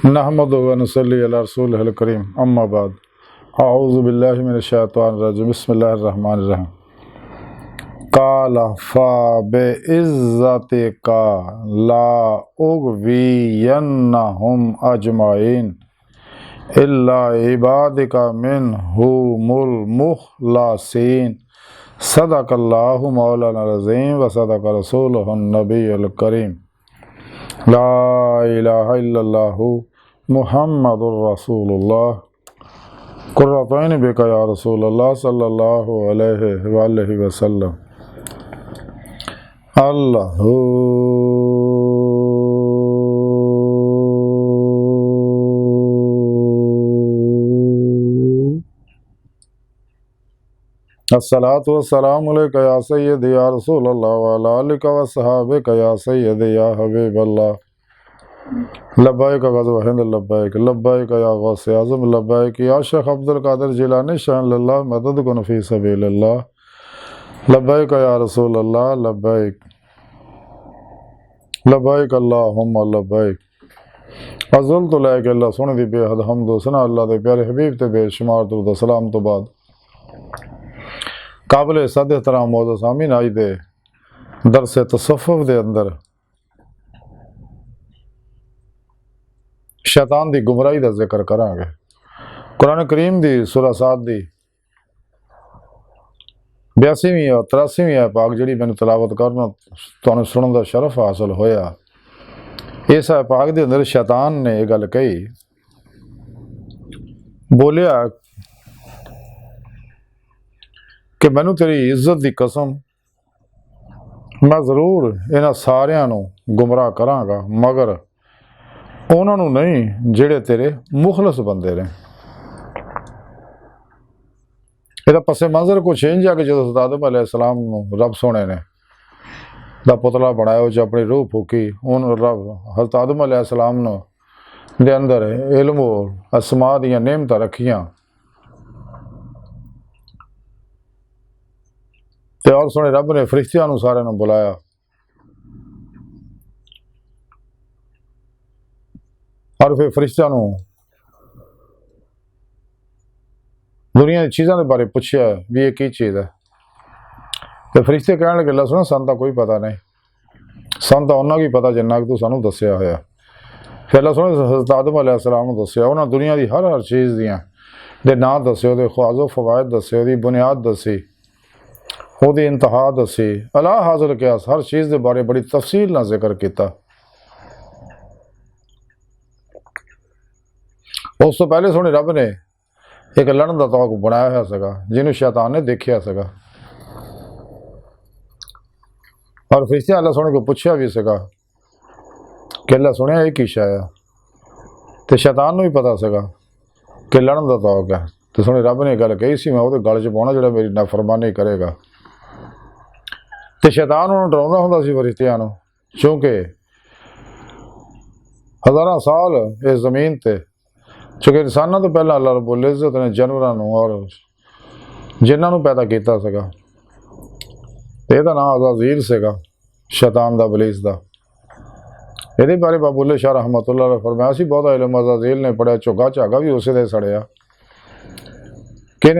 नहमदुहु व नुसल्ली अला रसूलिहिल करीम अम्मा बाद अऊज़ु बिल्लाहि मिनश शैतानिर रजीम बिस्मिल्लाहिर रहमानिर रहीम काला फा बिइज़्ज़तिका ला उग़वियन्नहुम अजमाइन इल्ला इबादिका मिनहुमुल मुख़लसीन सदक़ल्लाहु मौलाना अज़ीम व सदक़ रसूलुहुन नबियुल करीम ला इलाहा इल्लल्लाहु मुहम्मदुर रसूलुल्लाह कुर्रतु ऐनि बिका या रसूलल्लाह सल्लल्लाहु अलैहि वसल्लम अल्लाहु अस्सलातु वस्सलामु अलैका या सय्यदी या रसूलल्लाह व अला आलिका व अस्हाबिका या सय्यदी या हबीबल्लाह लब्बैक गज़व हिंद लब्बैक लब्बैक या गौस आज़म लब्बैक या शेख अब्दुल कादिर जिलानी शान लल्लाह मदद कुन फी सबीलिल्लाह लब्बैक या रसूलल्लाह लब्बैक लब्बैक अल्लाहुम्मा लब्बैक अज़ल तो लैके अल्लाह सुन दी बेहद हम्द सना अल्लाह दे प्यारे हबीब ते बेशुमार दुरूद सलाम तो बाद काबिल सद एहतराम मौजूद सामीन आज दे दरस तसव्वुफ दे अंदर शैतान दी गुमराही का जिक्र करांगे। कुरान करीम दी सूरह साद दी 82वीं और 83वीं आयत पाक जिहड़ी मैनूं तलावत करना तुहानूं सुनन दा शरफ हासिल होया। इस आयत पाक दे अंदर शैतान ने यह गल कही, बोलिया कि मैनू तेरी इज्जत की कसम मैं जरूर इन्हां सारियां नूं गुमराह करांगा मगर उन्होंने नहीं जिहड़े तेरे मुखलस बंदे ने। यदा पसे मंजर कुछ इंज आ कि जो आदम अलैहिस्सलाम नूं रब सोने ने दा पुतला बनाया उस अपनी रूह फूकी उन रब हज़रत आदम अलैहिस्सलाम नूं दे अंदर इल्म असमा दियां नेमतां रखियां ते और सोने रब ने फरिश्तियां नूं सारिआं नूं बुलाया और फिर फरिश्तियां नूं दुनिया की चीज़ों के बारे पूछया भी ये की चीज़ है। तो फरिश्ते कहण लगे अल्लाह सुनो सानू तां कोई पता नहीं, सानू तां उन्ना की पता जिन्ना कि तू सानू दस्सिया होया। फिर अल्लाह सुनो हज़रत आदम अलैहिस्सलाम नूं दस्सिया, उन्हां दुनिया की हर चीज़ दियां दे नां दस्से, उहदे ख्वाज़ो फवायद दस्से, उहदी बुनियाद दसी, उहदी इंतहा दसी, अला हाज़िल क़यास हर चीज़ के बारे बड़ी तफसील नाल जिक्र किया। उस तो पहले सोने रब ने एक लड़न का तौक बनाया हुआ सगा जिन्होंने शैतान ने देखिया सगा और फरिश्ते अल्लाह सोने को पूछया भी सगा कि अल्लाह सुने ये की शय है। तो शैतान को भी पता सगा कि लड़न का तौक है। तो सोने रब ने गल कही सी मैं वो गल च पाउणा जिहड़ा मेरी नाफरमानी करेगा। तो शैतान उन्होंने डराउंदा हुंदा सी फरिश्तियां नूं, क्योंकि हज़ारां साल इस जमीन ते चूँकि इंसानों तो पहला अल्लाह रब्बुल इज़्ज़त ने जानवरों और जिन्होंने पैदा किया सगा। यदा नाम अज़ाज़ील सगा शैतान दा इबलीस दा। ये बारे बाबुल्ले शाह रहमतुल्लाह अलैह फरमाया सी बहुत इल्म अज़ाज़ील ने पढ़िया, झुग्गा झागा भी उसे दे सड़िया कि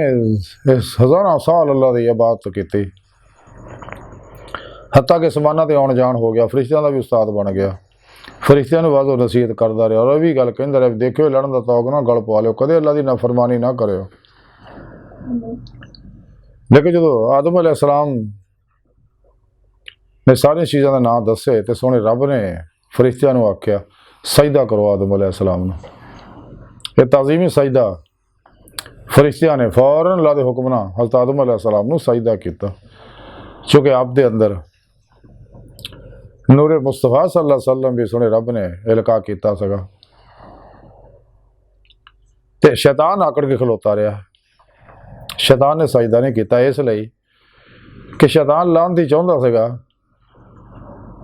हज़ारां साल अल्लाह की इबादत की हत्ता कि समाना ते आउण जाण हो गया, फरिश्तियां दा भी उस्ताद बन गया, फरिश्तियां नूं वाज़ो नसीहत करता रहा और भी गल कहंदा रहा देखियो लड़न का तौक ना गल पवा लियो, कदे अल्लाह की नाफरमानी ना करियो। लेकिन जो आदम अलैहिस्सलाम ने सारी चीज़ों का नाम दसे तो सोने रब ने फरिश्तियां नूं आख्या सजदा करो आदम अलैहिस्सलाम नूं। ये ताज़ीमी सजदा फरिश्तियां ने फौरन अल्लाह के हुक्म नाल हज़रत आदम अलैहिस्सलाम नूं सजदा किया, क्योंकि आप दे अंदर नूरे मुस्तफा सल्लल्लाहु अलैहि वसल्लम भी सुने रब ने इल्का किया सगा। ते शैतान आकड़ के खलोता रहा, शैतान ने सजदा नहीं किया इसलिए कि शैतान लानती चाहता सगा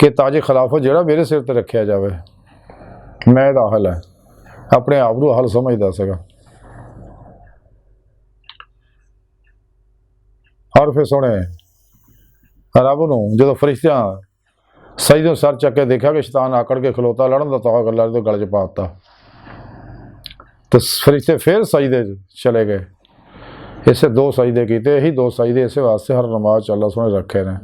कि ताज खिलाफत जिहड़ा मेरे सिर ते रखिया जाए, मैं इहदा हल है अपने आप को हल समझदा सगा। और फिर सुने रब नूं जदों फरिश्तियां सजदों सर चक के देखा कि शैतान आकड़ के खलोता लड़न का तौक अल्लाह दे गल च पाता। तो फरिश्ते फिर सजदे चले गए। इसे 2 सजदे किए, यही 2 सजदे इस वास्ते हर नमाज अल्लाह सोने रखे ने।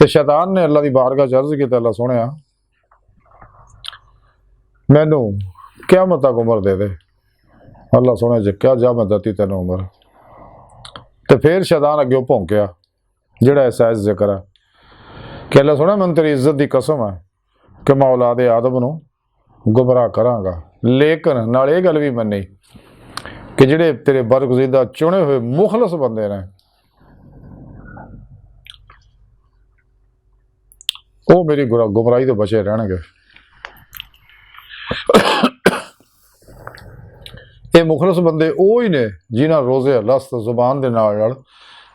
तो शैतान ने अल्लाह की बारगाह च अर्ज की, अल्लाह सोने मैनू क़यामत तक उम्र दे दे। अल्लाह सोने क्या जा मैं दती तेन उम्र। तो फिर शैतान अगे भौंकिया जिहड़ा इस आयत जिक्र है कि अल्लाह सोने मैनू तेरी इज्जत की कसम है कि मैं औलादे आदम नूं गुमराह करांगा, लेकिन नाल ये गल भी मन्नी कि जिहड़े तेरे बरगुज़ीदा चुने हुए मुखलस बंदे ने वो मेरी गुमराही तो बचे रहणगे। ये मुखलस बंदे वो ही ने जिन्हां रोज़े लस्त जुबान दे नाल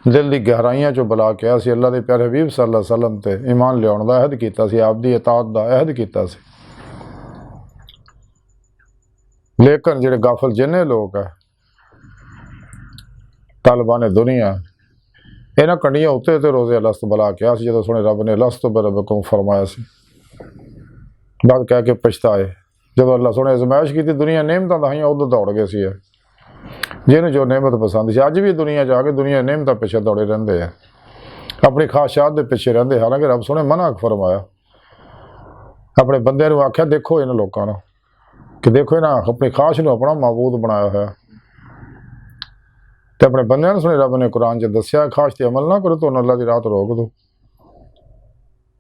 दिल की गहराइयां चो बुला के असीं अल्लाह के प्यारे हबीब सल्लल्लाहु अलैहि वसल्लम ते ईमान लियाउण दा अहद कीता सी, आप दी इताअत दा अहद कीता सी। लेकिन जिहड़े गाफल जिन्ने लोग है तालिबान दुनिया इन्हां कंडियां उत्ते ते रोज़े लस्त बुला के असीं जदों सुने रब ने लस्त बरब्बकुम फरमाया सी, बाद कह के पछताए। जब अल्लाह सोने आजमाइश की दुनिया नेमतां दाहियां उधर दौड़ गए सी। जिन्हें जो नेमत पसंद सी अज भी दुनिया जाके दुनिया नेमतां पिछे दौड़े रहिंदे है, अपनी ख्वाहिशात दे पिछे रहिंदे। हालांकि रब सोने मना फरमाया, अपने बंदे नूं आख्या देखो इन्हां लोकां नूं कि देखो इन्हां अपनी ख्वाहिश नूं अपना महबूद बनाया होया। तो अपने बंदे नूं सुने रब ने कुरान च दस्सिया ख्वाहिश ते अमल ना करो तो अल्लाह की राह तो रोक दो,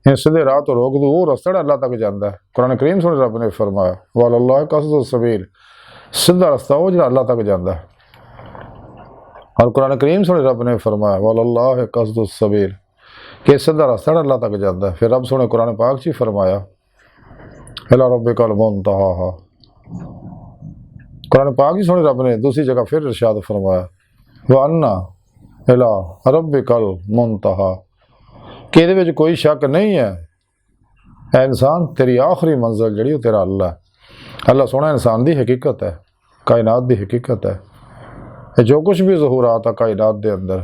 सीधे राह तो रोक दो, वो रस्ता अल्लाह तक जाता है। कुरान करीम सुने रब ने फरमाया वल्लाह कसदु सबील, सीधा रस्ता वो जो अल्लाह तक जाता है। और कुरान करीम सुने रब ने फरमाया वल्लाह कसदु सबील कि सीधा रास्ता अल्लाह तक जाता है। फिर रब सुने कुरान पाक च फरमाया इला रब्बिकल मुंतहा, कुरान पाक ही सुने रब ने दूसरी जगह फिर इरशाद फरमाया व अन्ना इला रब्बिकल मुंतहा, कि इहदे विच कोई शक नहीं है ऐ इंसान तेरी आखिरी मंजिल जिहड़ी वो तेरा अल्लाह है। अल्लाह सोना इंसान की हकीकत है, कायनात की हकीकत है। जो कुछ भी ज़हूरात है कायनात के अंदर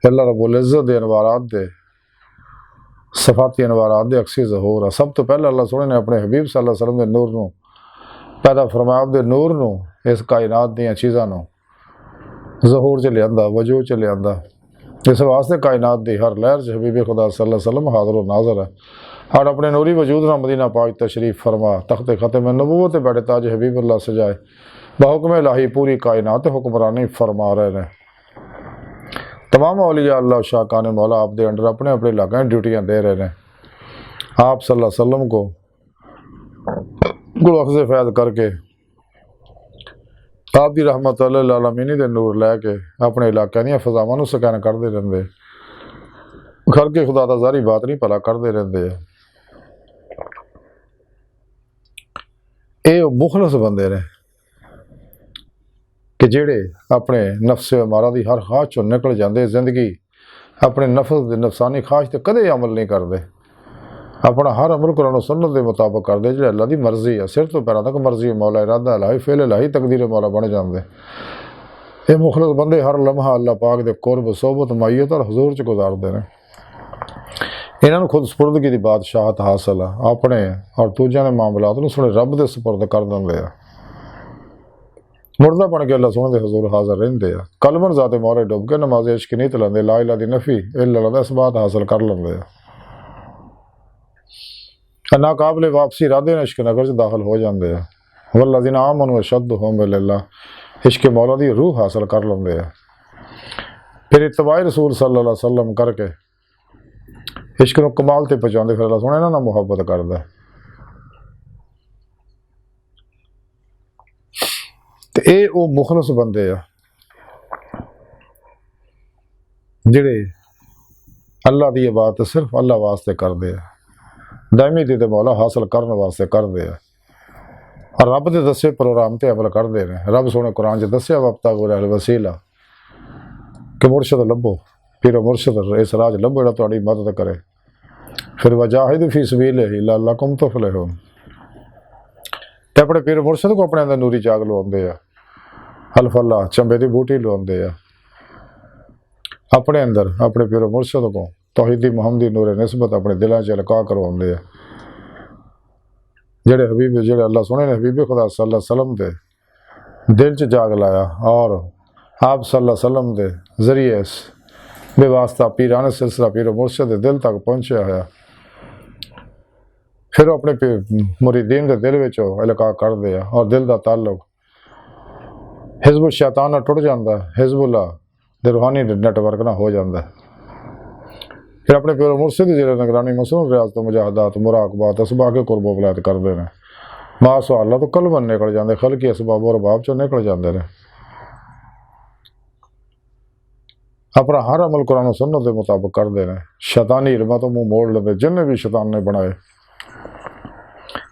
अल्लाह रब्बुल इज़्ज़त दे अनवारात दे सफाती अनवारात दे अक्सी ज़हूर है। सब तो पहले अल्लाह सोने ने अपने हबीब सल्लल्लाहु अलैहि वसल्लम के नूर नूं पैदा फरमाया, दे नूर नूं इस कायनात दीयां चीज़ां नूं ज़हूर च लियांदा, वजूद च लियांदा। इस वास्ते कायनात दी हर लहर च हबीब खुदा सल्लल्लाहु अलैहि वसल्लम हाज़िर व नाज़िर है। और अपने नूरी वजूद नाल मदीना पाक तशरीफ फरमा तख्ते ख़त्म नबूवत बैठे ताज हबीबुल्लाह सजाए बहुक्म इलाही पूरी कायनात हुक्मरानी फरमा रहे हैं। तमाम औलिया अल्लाह शाकान मौला आप दे अंडर अपने अपने इलाके में ड्यूटियाँ दे रहे हैं। आप सल्लल्लाहु अलैहि वसल्लम को गुलअख्ज़ फैज़ करके आप दी रहमत अल आलमीनी दे नूर लैके अपने इलाके दी फजावां नूं स्कैन करते रहंदे, घर के खुदा दा ज़ारी बात नहीं भला करते रहंदे। ये मुखलस बंदे ने कि जेड़े अपने नफ्स अमारा दी हर ख्वाहिश चों निकल जाते, जिंदगी अपने नफसानी ख्वाहिश ते कदे अमल नहीं करते, अपना हर अमल कुरान सुन्नत के मुताबिक करते जो अल्लाह की मर्जी है, सिर तो पैरों तक मर्जी मौला इरादा इलाही फेल इलाही तकदीर मौला बन जाते। ये मुखलस बंदे हर लम्हा अल्लाह पाक दे कुर्ब सोबत माईयत और हजूर च गुजारते हैं। इन्होंने खुद सुपुर्दगी की बादशाहत हासिल है, अपने और दूजिया के मामलात में सुने रब के सुपुर्द कर देंगे, मुर्दा बन के अल्लाह सोने के हजूर हाजिर रहते हैं। कलमन जाते मोहरे डुब के नमाज इश्क नहीं लेंदे, ला इला दी नफी इल्ला दा इसबात हासिल कर लेंगे। नाकाबले वापसी राधे इश्क नगर च दाखिल हो जाते हैं। वल्लज़ीना आमनू अशद्दुहुम बिल्लाह इश्क मौला दी रूह हासिल कर लेंगे है। फिर इत्तबाए रसूल सल्लल्लाहु अलैहि वसल्लम करके इश्क नूं कमाल ते पहुँचाते, फिर अल्लाह सोहना इन्हां नाल मुहब्बत करदा है। ते ये वो मुखलस बंदे आ जिहड़े अल्लाह की इबादत सिर्फ अल्लाह वास्ते करते हैं, दायमी दी मौला हासिल करने वास्ते करते हैं और रब के दसे प्रोग्राम ते अमल करते हैं। रब सोने कुरान च दस्सिया वब्तागू इलैहिल वसीला कि मुर्शद लभो, पीर मुर्शद इस राह लभो जिहड़ा तुहाडी मदद करे। फिर वजाहिदू फी सबीलिही लअल्लकुम तुफलिहून, ते अपने पीर मुर्शद को अपने अंदर नूरी जाग लवाउंदे आ, अल्फल्ला चंबे की बूटी लवाउंदे आ अपने अंदर, अपने पीर मुर्शद को तौहीदी मुहम्मदी नूर निस्बत अपने दिलों च लका करवाउंदे आ। जेड़े हबीब जेड़े अल्लाह सोने ने हबीब खुदा सल्लल्लाहु अलैहि वसल्लम दे दिल च जाग लाया और आप सल्लल्लाहु अलैहि वसल्लम दे जरिए बेवास्ता पीराना सिलसिला पीर मुर्शद दे दिल तक पहुँचा होया, फिर अपने मुरीदीन के दिल विच इलका कर दिया और दिल का ताल्लुक हिजबुल शैतान नाल टुट जाता, हिजबुल्ला दे रूहानी नैटवर्क ना हो जाता। फिर अपने पीर मुर्शद की जिले निगरानी मसरूफ रियाज तो मुजाहदात मुराकबात असबाब के कुर्बो वलायत करते हैं, मासो अल्लाह तो कलबन निकल जाते, खल की असबाब और बाब चो निकल जाते हैं। अपना हर अमल कुरान सुन्नत के मुताबिक करते हैं, शैतानी इल्मां तो मुँह मोड़ लेंदे, जिन्हें भी शैतान ने बनाए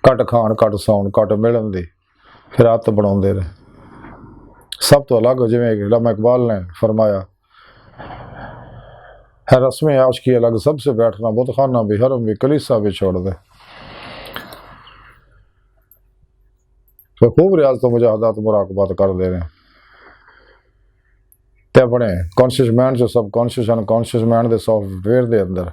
घट खाण घट सौण घट मिलन दी फिर आदत बनाते रहे। सब तो अलग जिवें अल्लामा इकबाल ने फरमाया है रस्म आशिकी अलग, सबसे बैठना बुतखाना भी हरम भी कलीसा भी छोड़ दे। फिर खूब रियाज तो मुजाहदात मुराकबात कर दे रहे ते अपने कॉन्शियस माइंड से सब कॉन्शियस अनकॉन्शियस माइंड के सॉफ्टवेयर के अंदर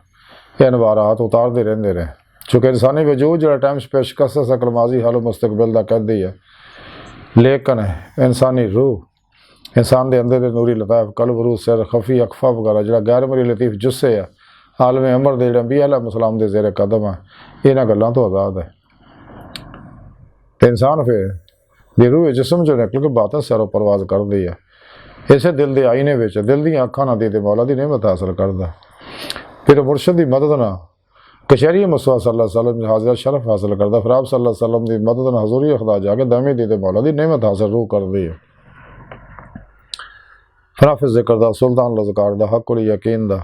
ये अनवारात उतारते रहते रहे। चूँकि इंसानी वजूद जो टाइम स्पेश कसर सकल माजी हालो मुस्तकबिल का कहती है, लेकिन इंसानी रूह इंसान के अंदर के नूरी लताफ कल्ब रूह सिर खफी अखफा वगैरह जो गैर मरी लतीफ जुस्से है आलम अमर के जो अंबिया अलैहिस्सलाम के ज़ेरे कदम है, इन्होंने गलों तो आज़ाद है। तो इंसान फिर भी रूह जिसम जो निकल के बातें सैरो परवाज कर दी है, इसे दिल के आईने में दिल दी अखा ना दे मौला की नेमत हासिल करता। फिर मुर्शद की मदद ना कशहरी मुस्तफा सल्लल्लाहु अलैहि वसल्लम हाजिर शरफ हासिल करता, फिर आप सल्लल्लाहु अलैहि वसल्लम की मदद ना हजूरी खुदा जाके दामी दे मौला की नेमत हासिल रूह कर दी है। फिर हाफिज जिक्र दा सुल्तान लज़कार दा हक उल यकीन दा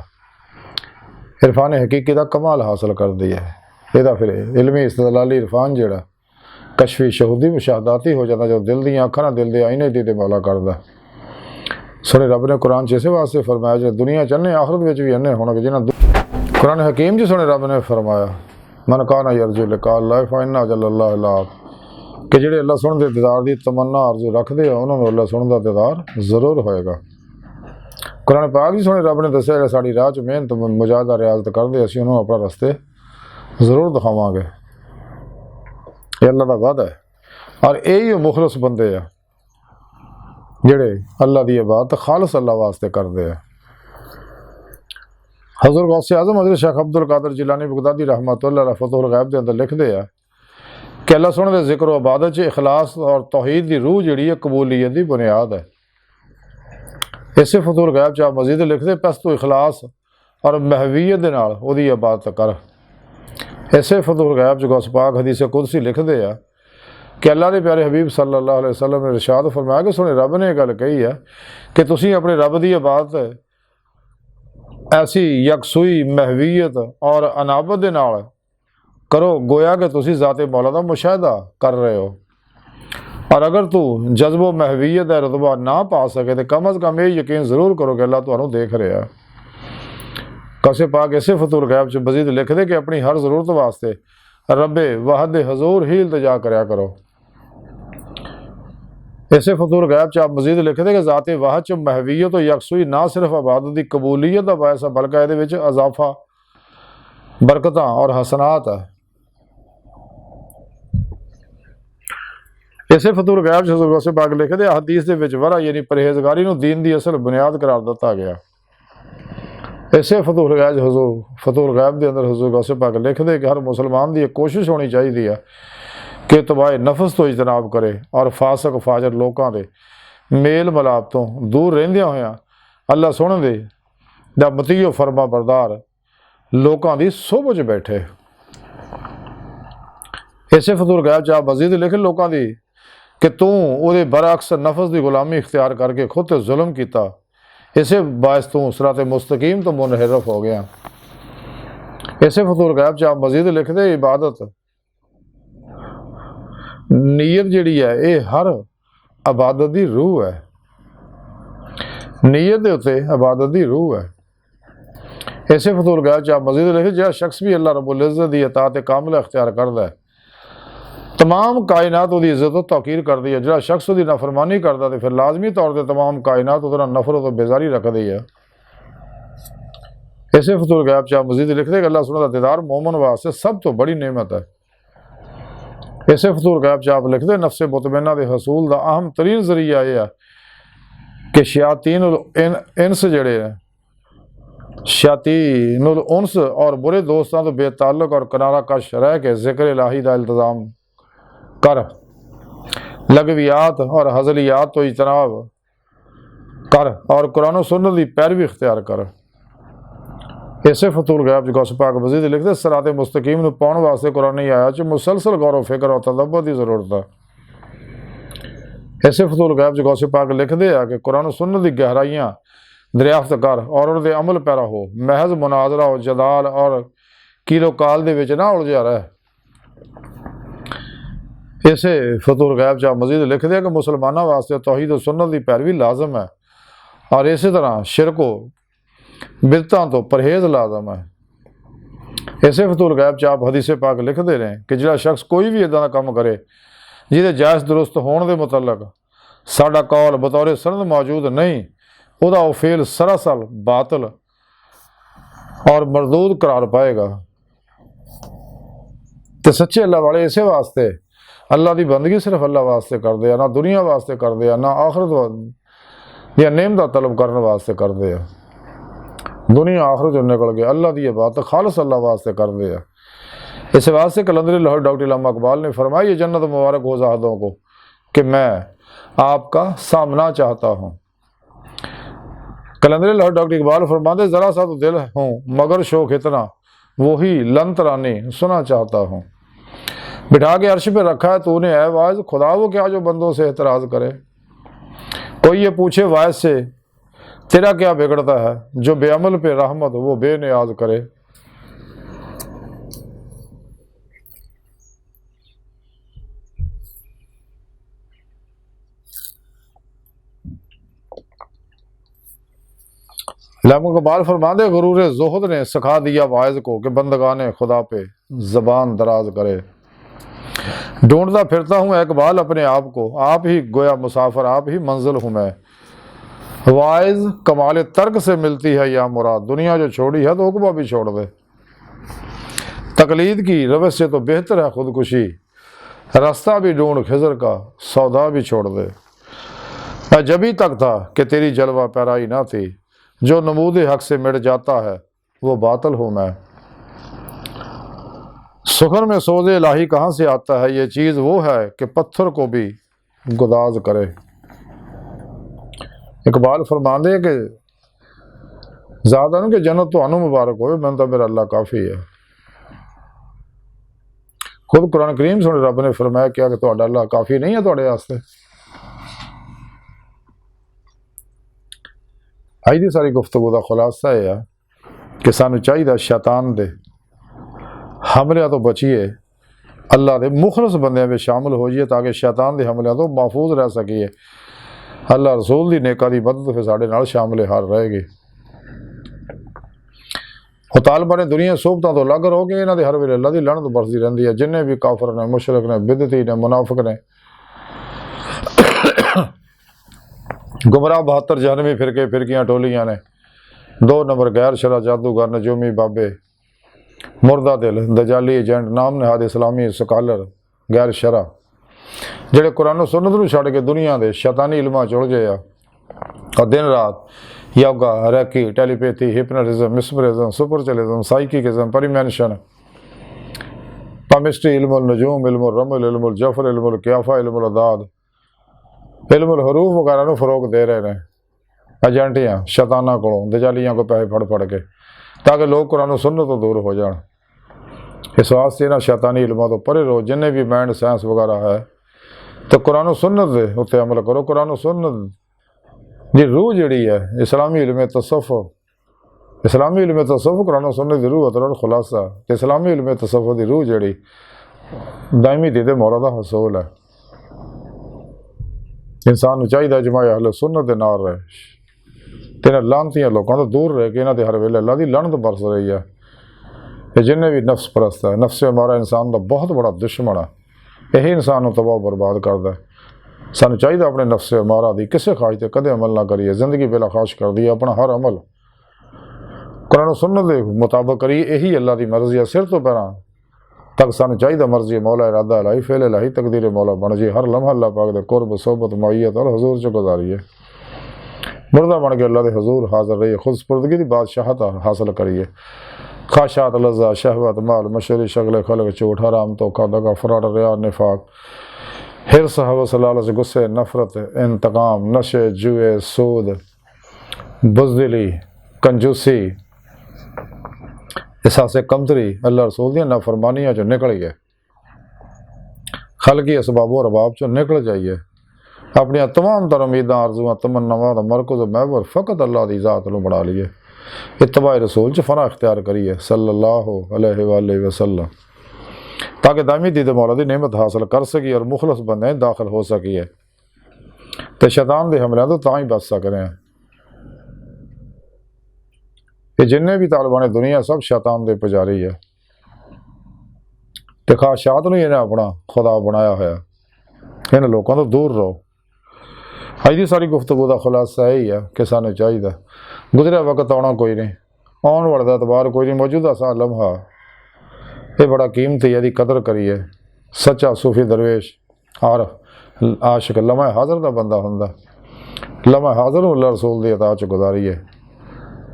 इरफान हकीकी का कमाल हासिल कर दी है। यदा फिर इलमी इस्तदलाली इरफान जोड़ा कशफी शहूदी मुशाहदाती हो जाता, जो दिल दी अखा ना दिल के आईने दे मौला करता। सोने रब ने कुरान इसे वास्ते फरमाया जो दुनिया चन्ने आखरत में भी अन्ने होने जिन्हें कुरान हकीम जी सोने रब ने फरमाया मन काना यरजु लिका अल्लाह फ़इन्ना अजलल्लाहि लात कि जेडे अल्लाह सुन दे दीदार की तमन्ना आरजू रखते हैं उन्होंने अल्लाह सुन का दीदार जरूर होएगा। कुरान पाक जी सोने रब ने दसिया जो साड़ी राह च मेहनत मुजाहिदा रियाजत करते असीं उन्होंने अपना रस्ते जरूर दिखावांगे, ये अल्लाह का वादा है। और यही मुखलस बंदे आ जेड़े अल्लाह की इबादत खालस अल्लाह वास्ते करते हैं। हज़रत गौसे आज़म हज़रत शेख अब्दुल कादिर जिलानी बगदादी रहमतुल्लाह अलैह फतहुल गैब के अंदर लिखते हैं कि अल्लाह सुन के जिक्र व इबादत च इखलास और तौहीद की रूह जी है कबूलियत की बुनियाद है। इसे फतहुल गैब च आप मजीद लिखते पस तू इखलास और महवीयत के नाल ओहदी इबादत कर। इसे फतहुल गैब च गौस पाक हदीस कुदसी लिखते हैं कि अल्लाह के प्यारे हबीब सल्लल्लाहु अलैहि वसल्लम ने इरशाद फरमाया कि सुने रब ने गल कही है कि तुसीं अपने रब की इबादत ऐसी यकसुई महवीयत और अनाबत के नाल करो गोया कि तुसीं ज़ाते मौला का मुशाहिदा कर रहे हो। और अगर तू जज्बो महवीयत का रुतबा ना पा सके तो कम अज़ कम ये यकीन ज़रूर करो कि अल्लाह तुहानूं देख रहा है। कसे पाक इसे फतहुल गैब च मजीद लिख दे कि अपनी हर ज़रूरत वास्ते रब्बे वाहद हजूर ही इल्तिजा करया करो। इसे फतहुल गैब च आप मजीद लिखते कि ज़ाते वाहद च महवीयत और यकसुई ना सिर्फ इबादत की कबूलीयत का बायस है बल्कि ये अजाफा बरकत और हसनात है। इसे फतहुल गैब से पाक लिखते हदीस के वरा यानी परहेजगारी नूं दीन की असल बुनियाद करार दिता गया। इसे फतहुल गैब के अंदर हजूर गौसे पाक लिखते कि हर मुसलमान की एक कोशिश होनी चाहिए है कि तबाह नफस तो इजतनाब करे और फासक फाजर लोगों के मेल मिलाप तो दूर रहिंदियां होया अल्लाह सुन दे दा मतीयो फरमा बरदार लोगों की सोभ च बैठे। इसे फतहुल गैब च आप मजीद लिखे लोगों की कि तू उहदे बरअक्स नफस की गुलामी इख्तियार करके खुद ते जुल्म किया, इसे बायस तू सिरात मुस्तकीम तो मुनहरफ हो गया। इसे फतहुल गैब च आप मजीद लिखते इबादत नीयत जिहड़ी है ये हर इबादत की रूह है, नीयत के उत्ते इबादत की रूह है। इसे फतहुल गैब च आप मजीद लिखे जो शख्स भी अल्लाह रब्बुल इज़्ज़त की अतात कामिला इख्तियार करता है तमाम कायनात उसकी इज्जत तो तौकीर करती है, जो शख्स उसकी नफरमानी करता तो फिर लाजमी तौर पर तमाम कायनात उसका नफरत और बेजारी रखती है। इसे फतहुल गैब च आप मजीद लिखते कि अल्लाह सुना दा दीदार मोमन वास्ते सब तो बड़ी नेमत है। इसे फतूल गैब च आप लिखते नफ्से मुतमइन्ना दे हसूल का अहम तरीन जरिया यह है कि शयातीन इंस जड़े शयातीनुल उन्स और बुरे दोस्तों तो बेताल्लुक और किनारा कश रह के जिक्र इलाही का इल्तजाम कर, लगवियात और हजलियात तो इजतनाब कर और कुरान सुन्नत की पैरवी इख्तियार कर। इसे फतूल गैब गौस पाक मजीद लिखते सराते मुस्तकीम नूं पाउण वास्ते कुरानी आयत च मुसलसल गौर फिक्र और तदब्बर की जरूरत है। इसे फतूल गैब गौस पाक लिखते हैं कि कुरान सुन्नत की गहराइयाँ दरियाफ्त कर और उनके अमल पैरा हो, महज मुनाजरा हो जदाल और कीलो काल दे विच ना उलझा रहे। इसे फतूल गैब च मजीद लिखते हैं कि मुसलमानों वास्ते तौहीद और सुन्नत की पैरवी लाजम है और इस तरह शिरको बिदतां तो परहेज लाजम है। इसे फतूल गैब च आप हदीसे पाक लिखते रहे कि जिहड़ा शख्स कोई भी इदां दा काम करे जिहदे जायज़ दुरुस्त होने के मुतलक साडा कौल बतौर सनद मौजूद नहीं, उहदा वो फेल सरासर बातिल और मरदूद करार पाएगा। तो सच्चे अल्लाह वाले इसे वास्ते अल्लाह की बंदगी सिर्फ अल्लाह वास्ते करते हैं, ना दुनिया वास्ते करते हैं, ना आखिरत या नेम का तलब करने वास्ते करते हैं। दुनिया आखिरत जो निकल गया अल्लाह की बात खालस अल्लाह वास्ते करते हैं। इस वास्ते कलंदर लाहौर डॉक्टर इलामा इकबाल ने फरमाया ये जन्नत मुबारक हो ज़ाहिदों को कि मैं आपका सामना चाहता हूँ। कलंदर लाहौर डॉक्टर इकबाल फरमाते ज़रा सा तो दिल हूँ मगर शौक इतना वही लन तरानी सुना चाहता हूँ। बिठा के अर्श पे रखा है तूने है वाज खुदा वो क्या जो बंदों से एतराज़ करे। कोई ये पूछे वाज से तेरा क्या बिगड़ता है, जो बेअमल पे रहमत वो बेनियाज करे। इकबाल फरमाते गुरूर ज़ुहद ने सिखा दिया वाइज को कि बंदगाने खुदा पे ज़बान दराज करे। ढूंढता फिरता हूँ इकबाल अपने आप को, आप ही गोया मुसाफिर आप ही मंजिल हूँ मैं। वाइज कमाल तर्क से मिलती है या मुराद, दुनिया जो छोड़ी है तो हुक्मा भी छोड़ दे। तकलीद की रवस से तो बेहतर है खुदकुशी, रास्ता भी ढूंढ खिजर का सौदा भी छोड़ दे। मैं जभी तक था कि तेरी जलवा पैराई ना थी, जो नमूद हक से मिट जाता है वो बातिल हूँ मैं। सुखन में सोज़े इलाही कहाँ से आता है, ये चीज़ वो है कि पत्थर को भी गुदाज करे। इकबाल फरमाते कि ज़्यादा नहीं कि जन्नत तो अनु मुबारक हो, मैं तो मेरा अल्लाह काफ़ी है। खुद कुरान करीम सुन रब ने फरमाया क्या कि तुहाडा अल्लाह काफ़ी नहीं है तुहाडे वास्ते। अज की सारी गुफ्तगू का खुलासा यह है कि सानू चाहिए शैतान दे हमलियां तो बचिए, अल्लाह के मुखलस बंदियां में शामिल हो जाइए ताकि शैतान के हमलियां तो महफूज रह सकीए। अल्लाह रसूल की नेका की मदद फिर साढ़े नाल शामिल हार रहेगी। तालिबां ने दुनिया सोबतों तो अलग हो गए, इन्होंने हर वेले अल्लाह की लानत बरसती रहती है। जिन्हें भी काफर ने मुशरक ने बिदती ने मुनाफिक ने गुमराह 72 जहनवी फिरके फिरकियाँ टोलियाँ ने, 2 नंबर गैर शरा जादूगर नजूमी बाबे मुर्दा दिल दजाली एजेंट नाम नहाद इस्लामी स्कॉलर गैर शरा जेडे कुरान सुन्नत नूं छड्ड के दुनिया के शैतानी इल्मां च उलझे आ और दिन रात yoga reiki telepathy hypnotism mesmerism सुपरचलिज्म साइकिज्म परिमेंशन केमिस्ट्री इल्मुल नजूम इल्मुल रमल इल्मुल जफर इल्मुल क्याफा इल्मुल अदाद इल्मुल हरूफ वगैरह को फरोग दे रहे हैं एजेंटियां शैताना को दजालियां को पैसे फड़ फड़ के ताकि लोग कुरान सुन्नत तो दूर हो जाए। इस वास्ते इन्होंने शैतानी इल्मों तो परे रहो। जिन्हें भी माइंड साइंस वगैरह है तो कुरान सुन्नत दे उत्ते अमल करो। कुरान सुन्नत जी रूह जड़ी है इस्लामी इल्म तसव्वुफ, इस्लामी इल्म तसव्वुफ कुरान सुन्नत की रूह अतर खुलासा। इस्लामी इल्म तसव्वुफ की रूह जड़ी दायमी दीदे मौला दा हसूल है। इंसान चाहिए जमाए अहले सुन्नत दे नाल रहे, तेना लानतियां लोगों तो दूर रह के इन्होंने हर वेले अल्लाह की लानत बरस रही है। ये जिन्हें भी नफ्स परस्त है, नफ्स हमारा इंसान का बहुत बड़ा दुश्मन है, यही इंसान को तबाह बर्बाद करता है। सानू चाहिए अपने नफ्स हमारा दी किसी ख्वाहिश से कदे अमल ना करिए, जिंदगी बेला खाश कर दी अपना हर अमल कुरान सुन्नत के मुताबिक करिए, यही अल्लाह की मर्जी है। सिर तो पैर तक सानू चाहिए मर्जी मौला इरादा लाई फेले लाई तकदीर मौला बन जी हर लम्हा अल्लाह पाक दे कुर्ब सोबत मायत और हजूर च गुजारिए मुर्दा बन के अल्लाह के हजूर हाजिर रहिए खुद स्पुर्दगी की बादशाहत हासिल करिए खाशात लज्जा शहवत माल मशरी शगल खलक चोट हराम धोखा दगा फराड रिया निफाक हिरस हवस लालच गुस्से नफरत इंतकाम नशे जुए सूद बुज़दिली कंजूसी एहसास कमतरी अल्लाह रसूल दी नाफरमानियां चो निकल गए खलकी असबाबो रबाब चो निकल जाइए अपनी तमाम तर उम्मीदां आरजुआं तमन्नावां दा मरकज़ महवर फ़कत अल्लाह दी ज़ात नूं बना लीए इत्तबाए रसूल च फना इख्तियार करिए सल्लल्लाहु अलैहि वसल्लम ताकि दामी दीद मौला दी नेमत हासिल कर सकी और मुखलस बंदे दाखिल हो सकी है तो शैतान के हमलों तो तां ही बच सकते हैं कि जिन्ने भी तालिबान दुनिया सब शैतान के पुजारी है तो खाशात नूं इन्हें अपना खुदा बनाया होया इन लोगों तो दूर रहो अज की सारी गुफ्तगू का खुलासा यही है कि सानू चाहिए गुजरिया वक्त आना कोई नहीं आने वाले का एतबार कोई नहीं मौजूदा सा लम्हा ये बड़ा कीमती है कदर करिए सच्चा सूफी दरवेश आरफ आशिक लम्हा हाज़र का बंदा हुंदा लम्हा हाज़र अल्लाह रसूल की अता च गुजारिए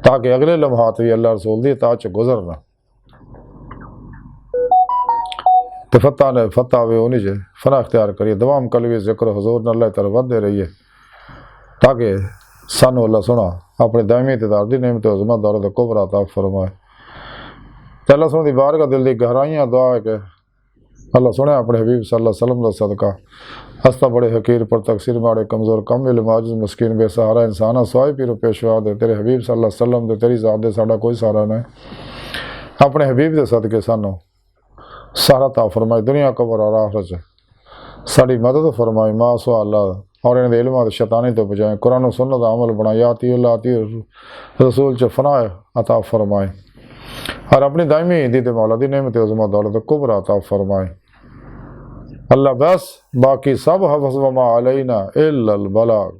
ताकि अगले लम्हात भी अल्लाह रसूल की अता च गुजरना तो फतह वे उन्हीं च फना इख्तियार करिए दवाम कलवी जिक्र हजूर अल्लाह तरफ वधदे रहिए ताकि सानू अल्लाह सुना अपने दायमी इक़्तिदार दी नेमत उज़्मा दौलत कुबरा अता फरमाए ते अल्लाह सुन दी बारगाह दिल दी गहराइयां दुआ है कि अल्लाह सुने अपने हबीब सल्लल्लाहु अलैहि वसल्लम दा सदका हस्ता बड़े हकीर पर तकसीर माड़े कमज़ोर कम इल्म आजिज़ मस्कीन बेसहारा इंसान स्वाय पीरो पेशवा दे तेरे हबीब सल्लल्लाहु अलैहि वसल्लम दे तेरी ज़ात दे साडा कोई सहारा नहीं अपने हबीब दे सदके सानू सारा ता फरमाए दुनिया कबर और आखिरत साड़ी मदद फरमाए माँ सुअल्लाह और इन इल्म शैतानी तो बचाए कुरान और सुन्नत अमल बनाए आती रसूल च फना अता फरमाए और अपनी दायमी दीद मौला दी नेमत उज़्मा दौलत कुबरा अता फरमाए अल्लाह बस बाकी सब हफ़्ज़ व मा अलैना इल्लल बलाग।